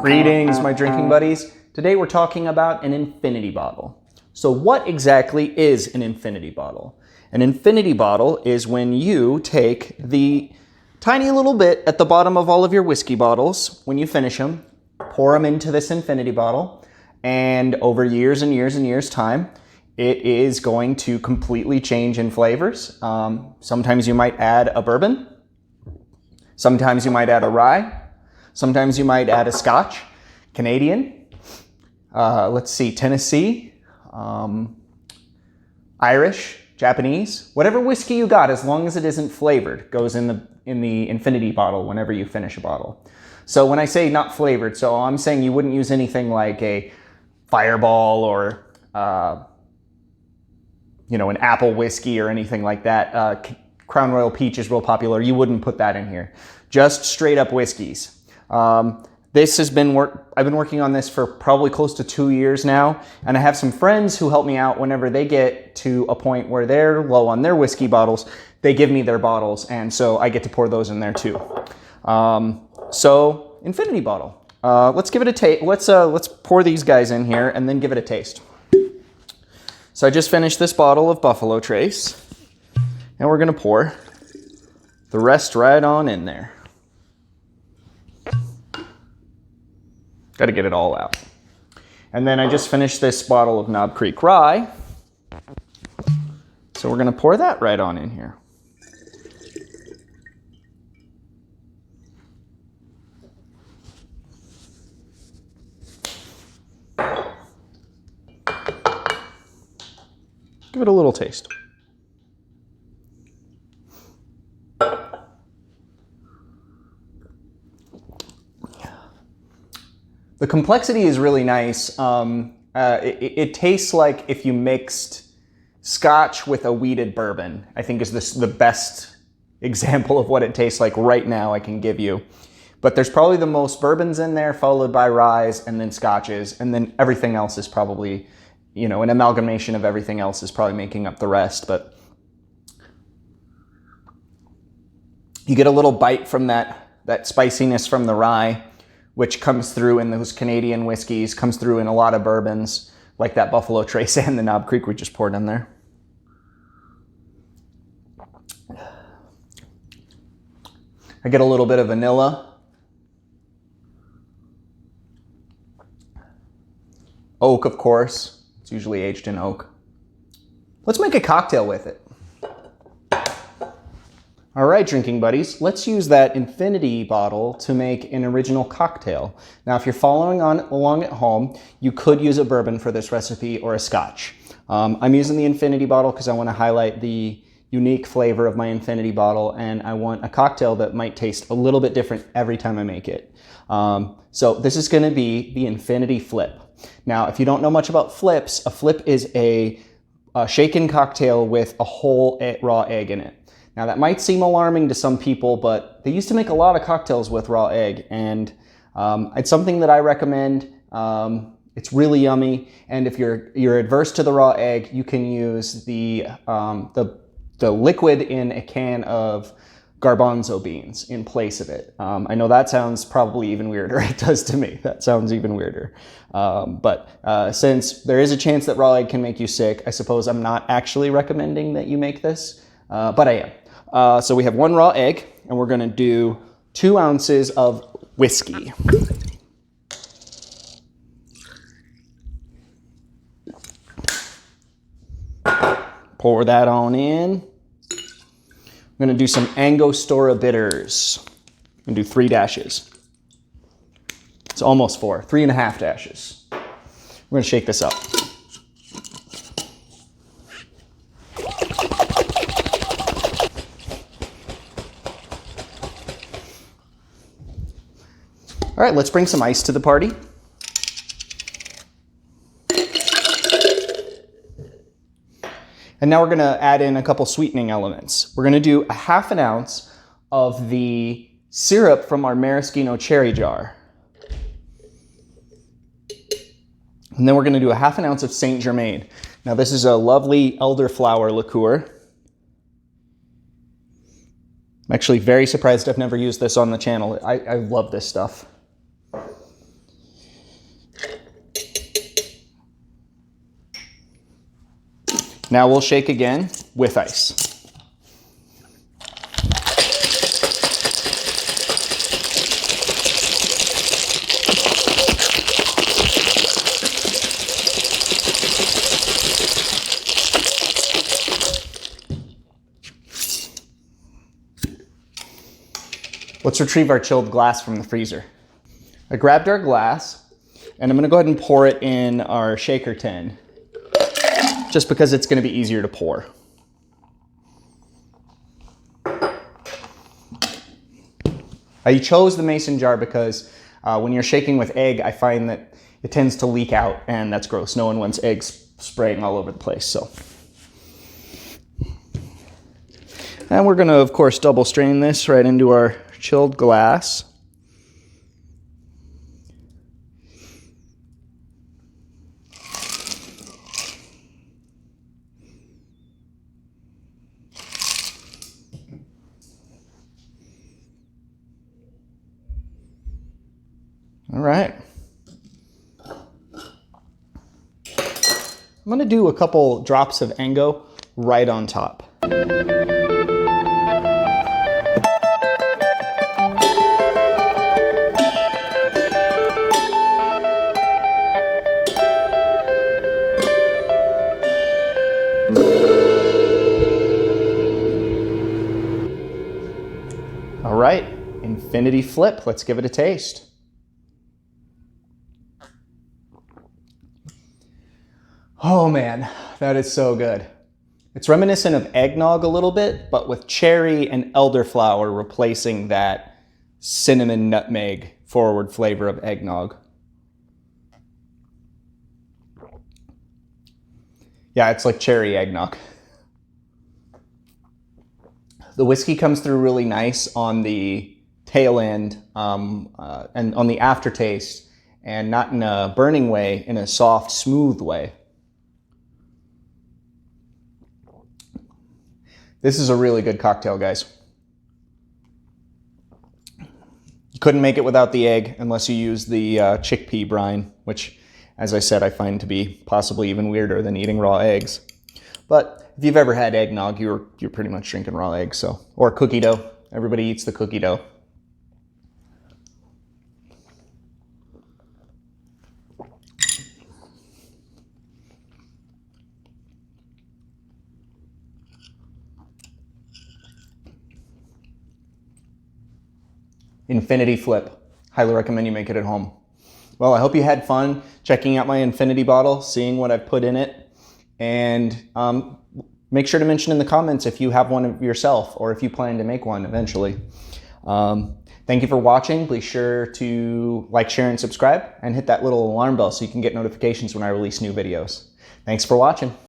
Greetings, my drinking buddies. Today we're talking about an infinity bottle. So what exactly is an infinity bottle? An infinity bottle is when you take the tiny little bit at the bottom of all of your whiskey bottles, when you finish them, pour them into this infinity bottle, and over years and years and years time, it is going to completely change in flavors. Sometimes you might add a bourbon. Sometimes you might add a rye. Sometimes you might add a Scotch, Canadian, Tennessee, Irish, Japanese, whatever whiskey you got, as long as it isn't flavored, goes in the infinity bottle whenever you finish a bottle. So when I say not flavored, so I'm saying you wouldn't use anything like a Fireball or an apple whiskey or anything like that. Crown Royal Peach is real popular. You wouldn't put that in here. Just straight up whiskeys. This has been I've been working on this for probably close to 2 years now, and I have some friends who help me out whenever they get to a point where they're low on their whiskey bottles. They give me their bottles, and so I get to pour those in there too. So infinity bottle. Let's give it a taste. Let's pour these guys in here and then give it a taste. So I just finished this bottle of Buffalo Trace, and we're gonna pour the rest right on in there. Got to get it all out. And then I just finished this bottle of Knob Creek Rye, so we're gonna pour that right on in here. Give it a little taste. The complexity is really nice. It tastes like if you mixed Scotch with a wheated bourbon, I think is the best example of what it tastes like right now I can give you. But there's probably the most bourbons in there, followed by ryes and then Scotches, and then everything else is probably, an amalgamation of everything else is probably making up the rest. But you get a little bite from that spiciness from the rye, which comes through in those Canadian whiskeys, comes through in a lot of bourbons, like that Buffalo Trace and the Knob Creek we just poured in there. I get a little bit of vanilla. Oak, of course. It's usually aged in oak. Let's make a cocktail with it. All right, drinking buddies, let's use that infinity bottle to make an original cocktail. Now, if you're following along at home, you could use a bourbon for this recipe or a Scotch. I'm using the infinity bottle because I want to highlight the unique flavor of my infinity bottle, and I want a cocktail that might taste a little bit different every time I make it. So this is going to be the infinity flip. Now, if you don't know much about flips, a flip is a shaken cocktail with a whole raw egg in it. Now that might seem alarming to some people, but they used to make a lot of cocktails with raw egg, and it's something that I recommend. It's really yummy, and if you're adverse to the raw egg, you can use the liquid in a can of garbanzo beans in place of it. I know that sounds probably even weirder. It does to me. That sounds even weirder. But since there is a chance that raw egg can make you sick, I suppose I'm not actually recommending that you make this, but I am. So we have 1 raw egg, and we're gonna do 2 ounces of whiskey. Pour that on in. I'm gonna do some Angostura bitters. I'm gonna do 3 dashes. It's almost 4, 3.5 dashes. We're gonna shake this up. All right, let's bring some ice to the party. And now we're gonna add in a couple sweetening elements. We're gonna do 1/2 ounce of the syrup from our maraschino cherry jar. And then we're gonna do 1/2 ounce of Saint Germain. Now this is a lovely elderflower liqueur. I'm actually very surprised I've never used this on the channel. I love this stuff. Now we'll shake again with ice. Let's retrieve our chilled glass from the freezer. I grabbed our glass and I'm gonna go ahead and pour it in our shaker tin, just because it's gonna be easier to pour. I chose the mason jar because when you're shaking with egg, I find that it tends to leak out, and that's gross. No one wants eggs spraying all over the place, so. And we're gonna, of course, double strain this right into our chilled glass. All right. I'm gonna do a couple drops of Engo right on top. All right, Infinity Flip, let's give it a taste. Oh man, that is so good. It's reminiscent of eggnog a little bit, but with cherry and elderflower replacing that cinnamon nutmeg forward flavor of eggnog. Yeah, it's like cherry eggnog. The whiskey comes through really nice on the tail end and on the aftertaste, and not in a burning way, in a soft, smooth way. This is a really good cocktail, guys. You couldn't make it without the egg unless you use the chickpea brine, which, as I said, I find to be possibly even weirder than eating raw eggs. But if you've ever had eggnog, you're pretty much drinking raw eggs, so. Or cookie dough. Everybody eats the cookie dough. Infinity Flip. Highly recommend you make it at home. Well, I hope you had fun checking out my Infinity bottle, seeing what I've put in it, and make sure to mention in the comments if you have one of yourself or if you plan to make one eventually. Thank you for watching. Be sure to like, share, and subscribe, and hit that little alarm bell so you can get notifications when I release new videos. Thanks for watching.